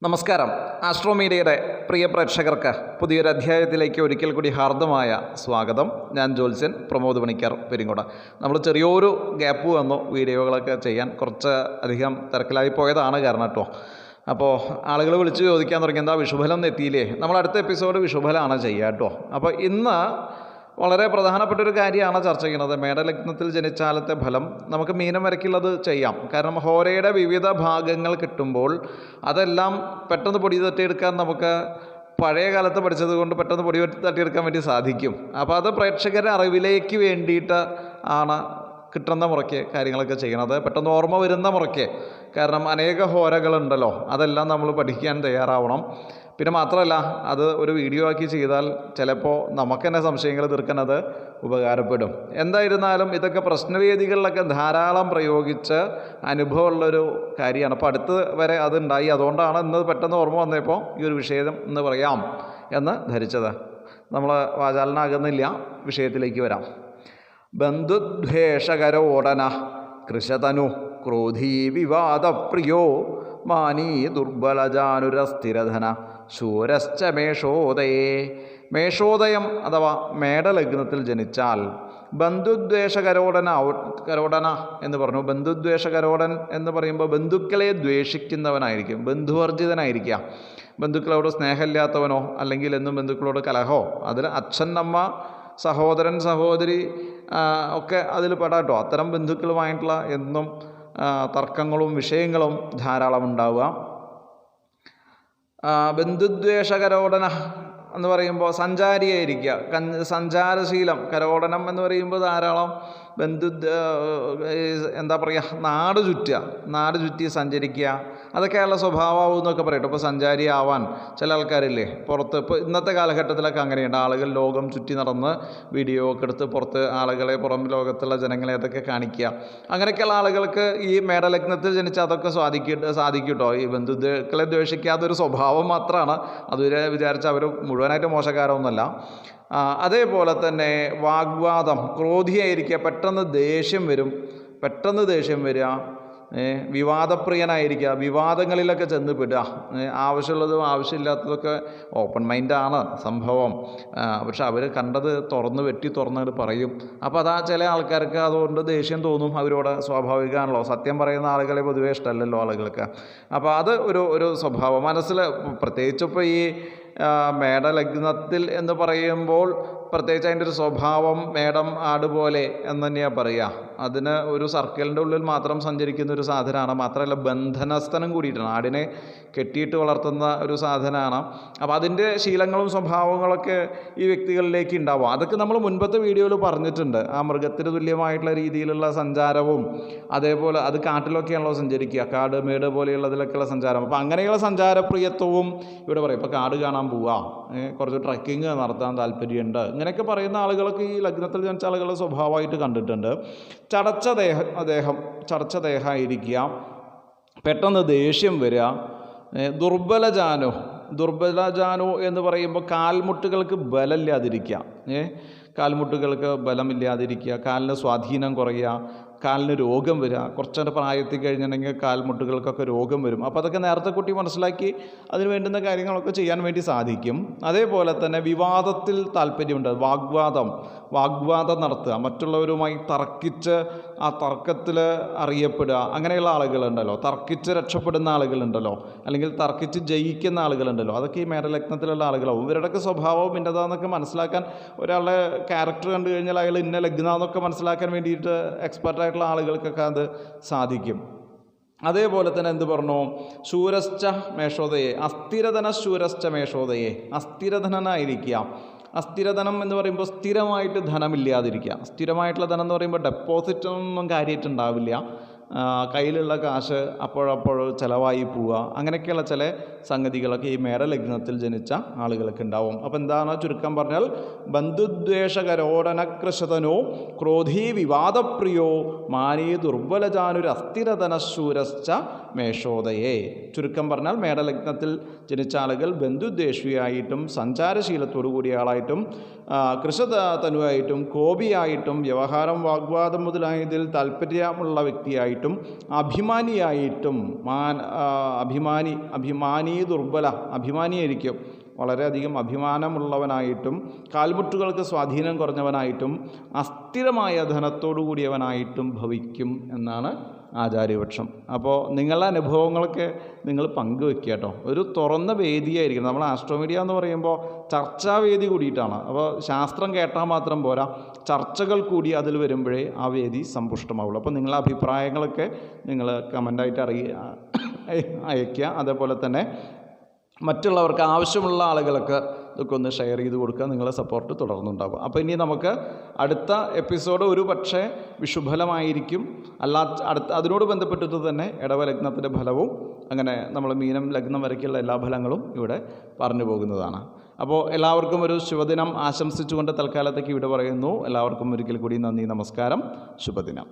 നമസ്കാരം. ആസ്ട്രോ മീഡിയയുടെ പ്രിയ പ്രേക്ഷകർക്ക് പുതിയൊരു അധ്യായത്തിലേക്ക് ഒരിക്കൽ കൂടി ഹാർദമായ സ്വാഗതം. ഞാൻ ജ്യോത്സ്യൻ പ്രമോദ് പണിക്കർ പെരിങ്ങോട്. നമ്മൾ ചെറിയൊരു ഗ്യാപ്പ് വന്നു വീഡിയോകളൊക്കെ ചെയ്യാൻ, കുറച്ച് അധികം തിരക്കിലായി പോയതാണ് കാരണം കേട്ടോ. അപ്പോൾ ആളുകൾ വിളിച്ച് ചോദിക്കാൻ തുടങ്ങി, എന്താ വിഷുഫലം എത്തിയില്ലേ? നമ്മൾ അടുത്ത എപ്പിസോഡ് വിഷുഫലമാണ് ചെയ്യുക കേട്ടോ. അപ്പോൾ ഇന്ന് വളരെ പ്രധാനപ്പെട്ടൊരു കാര്യമാണ് ചർച്ച ചെയ്യുന്നത്. മേടലഗ്നത്തിൽ ജനിച്ചാലത്തെ ഫലം നമുക്ക് മീനം വരയ്ക്കുള്ളത് ചെയ്യാം. കാരണം ഹോരയുടെ വിവിധ ഭാഗങ്ങൾ കിട്ടുമ്പോൾ അതെല്ലാം പെട്ടെന്ന് പൊടി തട്ടിയെടുക്കാൻ നമുക്ക് പഴയ കാലത്ത് പഠിച്ചത് കൊണ്ട് പെട്ടെന്ന് പൊടി തട്ടിയെടുക്കാൻ വേണ്ടി സാധിക്കും. അപ്പോൾ അത് പ്രേക്ഷകരുടെ അറിവിലേക്ക് വേണ്ടിയിട്ട് ആണ് കിട്ടുന്ന മുറയ്ക്ക് കാര്യങ്ങളൊക്കെ ചെയ്യണത്, പെട്ടെന്ന് ഓർമ്മ വരുന്ന മുറയ്ക്ക്. കാരണം അനേക ഹോരകളുണ്ടല്ലോ, അതെല്ലാം നമ്മൾ പഠിക്കാൻ തയ്യാറാവണം. പിന്നെ മാത്രമല്ല, അത് ഒരു വീഡിയോ ആക്കി ചെയ്താൽ ചിലപ്പോൾ നമുക്ക് തന്നെ സംശയങ്ങൾ തീർക്കുന്നത് ഉപകാരപ്പെടും. എന്തായിരുന്നാലും ഇതൊക്കെ പ്രശ്നവേദികളിലൊക്കെ ധാരാളം പ്രയോഗിച്ച് അനുഭവമുള്ളൊരു കാര്യമാണ്. അപ്പോൾ അടുത്ത് വരെ അതുണ്ടായി. അതുകൊണ്ടാണ് ഇന്ന് പെട്ടെന്ന് ഓർമ്മ വന്നപ്പോൾ ഈ ഒരു വിഷയം എന്ന് പറയാം എന്ന് ധരിച്ചത്. നമ്മൾ വാചാലനാകുന്നില്ല, വിഷയത്തിലേക്ക് വരാം. ബന്ധുദ്വേഷകരോടന കൃശതനു ക്രോധീ വിവാദപ്രിയോ മാനീ ദുർബലജാനുരസ്ഥിരധന ശൂരശ്ച മേഷോദയേ. മേഷോദയം അഥവാ മേടലഗ്നത്തിൽ ജനിച്ചാൽ ബന്ധുദ്വേഷകരോടന എന്ന് പറഞ്ഞു. ബന്ധുദ്വേഷകരോടൻ എന്ന് പറയുമ്പോൾ ബന്ധുക്കളെ ദ്വേഷിക്കുന്നവനായിരിക്കും, ബന്ധുവർജിതനായിരിക്കുക. ബന്ധുക്കളോട് സ്നേഹമില്ലാത്തവനോ അല്ലെങ്കിൽ എന്നും ബന്ധുക്കളോട് കലഹോ, അതിൽ അച്ഛൻ അമ്മ സഹോദരൻ സഹോദരി ഒക്കെ അതിൽ പെടാട്ടോ. അത്തരം ബന്ധുക്കളുമായിട്ടുള്ള എന്നും തർക്കങ്ങളും വിഷയങ്ങളും ധാരാളം ഉണ്ടാവുക. ബന്ധുദ്വേഷകരോടന എന്ന് പറയുമ്പോൾ സഞ്ചാരിയായിരിക്കുക, സഞ്ചാരശീലം. കരോടനം എന്ന് പറയുമ്പോൾ ധാരാളം എന്താ പറയുക, നാട് ചുറ്റി സഞ്ചരിക്കുക, അതൊക്കെയുള്ള സ്വഭാവമാവും എന്നൊക്കെ പറയട്ടെ. ഇപ്പോൾ സഞ്ചാരി ആവാൻ ചില ആൾക്കാരില്ലേ പുറത്ത്. ഇപ്പോൾ ഇന്നത്തെ കാലഘട്ടത്തിലൊക്കെ അങ്ങനെയുണ്ട്. ആളുകൾ ലോകം ചുറ്റി നടന്ന് വീഡിയോ ഒക്കെ എടുത്ത് പുറത്ത് ആളുകളെ, പുറം ലോകത്തുള്ള ജനങ്ങളെ അതൊക്കെ കാണിക്കുക. അങ്ങനെയൊക്കെയുള്ള ആളുകൾക്ക് ഈ മേടലഗ്നത്തിൽ ജനിച്ചാൽ അതൊക്കെ സാധിക്കും കേട്ടോ. ഈ ബന്ധുക്കളെ ദ്വേഷിക്കാത്തൊരു സ്വഭാവം മാത്രമാണ്. അതുവരെ വിചാരിച്ച അവർ മുഴുവനായിട്ട് മോശക്കാരമൊന്നുമല്ല. അതേപോലെ തന്നെ വാഗ്വാദം, ക്രോധിയായിരിക്കുക, പെട്ടെന്ന് ദേഷ്യം വരിക, വിവാദപ്രിയനായിരിക്കുക, വിവാദങ്ങളിലൊക്കെ ചെന്ന് പെടുക. ആവശ്യമുള്ളതും ആവശ്യമില്ലാത്തതൊക്കെ ഓപ്പൺ മൈൻഡാണ് സംഭവം. പക്ഷെ അവർ കണ്ടത് തുറന്നത് പറയും. അപ്പോൾ അതാ ചില ആൾക്കാർക്ക് അതുകൊണ്ട് ദേഷ്യം തോന്നും അവരോട്. സ്വാഭാവികമാണല്ലോ, സത്യം പറയുന്ന ആളുകളെ പൊതുവേ ഇഷ്ടമല്ലല്ലോ ആളുകൾക്ക്. അപ്പോൾ അത് ഒരു സ്വഭാവം മനസ്സിൽ, പ്രത്യേകിച്ചിപ്പോൾ ഈ മേടലഗ്നത്തിൽ എന്ന് പറയുമ്പോൾ പ്രത്യേകിച്ച് അതിൻ്റെ ഒരു സ്വഭാവം മേടം ആട് പോലെ എന്ന് തന്നെയാണ് പറയുക. അതിന് ഒരു സർക്കിളിൻ്റെ ഉള്ളിൽ മാത്രം സഞ്ചരിക്കുന്ന ഒരു സാധനമാണ്. മാത്രമല്ല ബന്ധനസ്ഥനം കൂടിയിട്ടാണ്, ആടിനെ കെട്ടിയിട്ട് വളർത്തുന്ന ഒരു സാധനമാണ്. അപ്പോൾ അതിൻ്റെ ശീലങ്ങളും സ്വഭാവങ്ങളൊക്കെ ഈ വ്യക്തികളിലേക്ക് ഉണ്ടാവും. അതൊക്കെ നമ്മൾ മുൻപത്തെ വീഡിയോയിൽ പറഞ്ഞിട്ടുണ്ട്. ആ മൃഗത്തിന് തുല്യമായിട്ടുള്ള രീതിയിലുള്ള സഞ്ചാരവും, അതേപോലെ അത് കാട്ടിലൊക്കെയാണല്ലോ സഞ്ചരിക്കുക, കാട് മേട് പോലെയുള്ളതിലൊക്കെയുള്ള സഞ്ചാരം. അപ്പോൾ അങ്ങനെയുള്ള സഞ്ചാരപ്രിയത്വവും ഇവിടെ പറയും. ഇപ്പോൾ കാട് കാണാൻ പോവുക, കുറച്ച് ട്രക്കിങ് നടത്താൻ താല്പര്യമുണ്ട്, ഇങ്ങനെയൊക്കെ പറയുന്ന ആളുകളൊക്കെ ഈ ലഗ്നത്തിൽ ജനിച്ച ആളുകളുടെ സ്വഭാവമായിട്ട് കണ്ടിട്ടുണ്ട്. ചടച്ച ദേഹമായിരിക്കുക, പെട്ടെന്ന് ദേഷ്യം വരിക, ദുർബലജാനു എന്ന് പറയുമ്പോൾ കാൽമുട്ടുകൾക്ക് ബലമില്ലാതിരിക്കുക, കാലിന് സ്വാധീനം കുറയുക, കാലിന് രോഗം വരിക. കുറച്ചൊരു പ്രായത്തിൽ കഴിഞ്ഞിട്ടുണ്ടെങ്കിൽ കാൽമുട്ടുകൾക്കൊക്കെ രോഗം വരും. അപ്പോൾ അതൊക്കെ നേരത്തെ കുട്ടി മനസ്സിലാക്കി അതിന് വേണ്ടുന്ന കാര്യങ്ങളൊക്കെ ചെയ്യാൻ വേണ്ടി സാധിക്കും. അതേപോലെ തന്നെ വിവാദത്തിൽ താല്പര്യമുണ്ട്, വാഗ്വാദം നടത്തുക, മറ്റുള്ളവരുമായി തർക്കിച്ച് ആ തർക്കത്തിൽ അറിയപ്പെടുക. അങ്ങനെയുള്ള ആളുകളുണ്ടല്ലോ, തർക്കിച്ച് രക്ഷപ്പെടുന്ന ആളുകളുണ്ടല്ലോ, അല്ലെങ്കിൽ തർക്കിച്ച് ജയിക്കുന്ന ആളുകളുണ്ടല്ലോ, അതൊക്കെ ഈ മേടലഗ്നത്തിലുള്ള ആളുകളാവും. ഇവരുടെയൊക്കെ സ്വഭാവം ഇന്നതാന്നൊക്കെ മനസ്സിലാക്കാൻ, ഒരാളുടെ ക്യാരക്ടർ കണ്ടു കഴിഞ്ഞാൽ അയാൾ ഇന്ന ലഗ്നാന്നൊക്കെ മനസ്സിലാക്കാൻ വേണ്ടിയിട്ട് എക്സ്പെർട്ടായിട്ടുള്ള ആളുകൾക്കൊക്കെ അത് സാധിക്കും. അതേപോലെ തന്നെ എന്ത് പറഞ്ഞു, ശൂരശ്ച മേഷോദയെ, ശൂരശ്ച മേഷോദയെ, അസ്ഥിരധനനായിരിക്കുക. അസ്ഥിരധനം എന്ന് പറയുമ്പോൾ സ്ഥിരമായിട്ട് ധനമില്ലാതിരിക്കുക. സ്ഥിരമായിട്ടുള്ള ധനം എന്ന് പറയുമ്പോൾ ഡെപ്പോസിറ്റൊന്നും കാര്യമായിട്ടുണ്ടാവില്ല. കയ്യിലുള്ള കാശ് അപ്പോഴപ്പോൾ ചിലവായി പോവുക. അങ്ങനെയൊക്കെയുള്ള ചില സംഗതികളൊക്കെ ഈ മേടലഗ്നത്തിൽ ജനിച്ച ആളുകൾക്ക് ഉണ്ടാവും. അപ്പോൾ എന്താണ് ചുരുക്കം പറഞ്ഞാൽ, ബന്ധുദ്വേഷകരോടനകൃശതനോ ക്രോധീ വിവാദപ്രിയോ മാനീ ദുർബലജാനുരസ്ഥിരധനശൂരശ്ച മേഷോദയേ. ചുരുക്കം പറഞ്ഞാൽ മേടലഗ്നത്തിൽ ജനിച്ച ആളുകൾ ബന്ധുദ്വേഷിയായിട്ടും സഞ്ചാരശീലത്തോടു കൂടിയ ആളായിട്ടും കൃശതനുവായിട്ടും കോപിയായിട്ടും വ്യവഹാരം വാഗ്വാദം മുതലായതിൽ താല്പര്യമുള്ള വ്യക്തിയായിട്ടും ദുർബലനായിട്ടും അഭിമാനിയായിട്ടും അഭിമാനി ദുർബല അഭിമാനിയായിരിക്കും, വളരെയധികം അഭിമാനമുള്ളവനായിട്ടും കാൽമുട്ടുകൾക്ക് സ്വാധീനം കുറഞ്ഞവനായിട്ടും അസ്ഥിരമായ ധനത്തോടു കൂടിയവനായിട്ടും ഭവിക്കും എന്നാണ് ആചാര്യപക്ഷം. അപ്പോൾ നിങ്ങളുടെ അനുഭവങ്ങളൊക്കെ നിങ്ങൾ പങ്കുവെക്കുക കേട്ടോ. ഒരു തുറന്ന വേദിയായിരിക്കണം. നമ്മൾ ആസ്ട്രോമീഡിയ എന്ന് പറയുമ്പോൾ ചർച്ചാവേദി കൂടിയിട്ടാണ്. അപ്പോൾ ശാസ്ത്രം കേട്ടാൽ മാത്രം പോരാ, ചർച്ചകൾ കൂടി അതിൽ വരുമ്പോഴേ ആ വേദി സമ്പുഷ്ടമാവുള്ളൂ. അപ്പോൾ നിങ്ങളുടെ അഭിപ്രായങ്ങളൊക്കെ നിങ്ങൾ കമൻ്റായിട്ട് അയയ്ക്കുക. അതേപോലെ തന്നെ മറ്റുള്ളവർക്ക് ആവശ്യമുള്ള ആളുകൾക്ക് ഇതൊക്കെ ഒന്ന് ഷെയർ ചെയ്ത് കൊടുക്കുക. നിങ്ങളുടെ സപ്പോർട്ട് തുടർന്നുണ്ടാകും. അപ്പോൾ ഇനി നമുക്ക് അടുത്ത എപ്പിസോഡ് ഒരു പക്ഷേ വിഷുഫലമായിരിക്കും, അതിനോട് ബന്ധപ്പെട്ടിട്ട് തന്നെ ഇടവലഗ്നത്തിൻ്റെ ഫലവും അങ്ങനെ നമ്മൾ മീനം ലഗ്നം വരയ്ക്കുള്ള എല്ലാ ഫലങ്ങളും ഇവിടെ പറഞ്ഞു പോകുന്നതാണ്. അപ്പോൾ എല്ലാവർക്കും ഒരു ശുഭദിനം ആശംസിച്ചുകൊണ്ട് തൽക്കാലത്തേക്ക് ഇവിടെ പറയുന്നു. എല്ലാവർക്കും ഒരിക്കൽ കൂടി നന്ദി, നമസ്കാരം, ശുഭദിനം.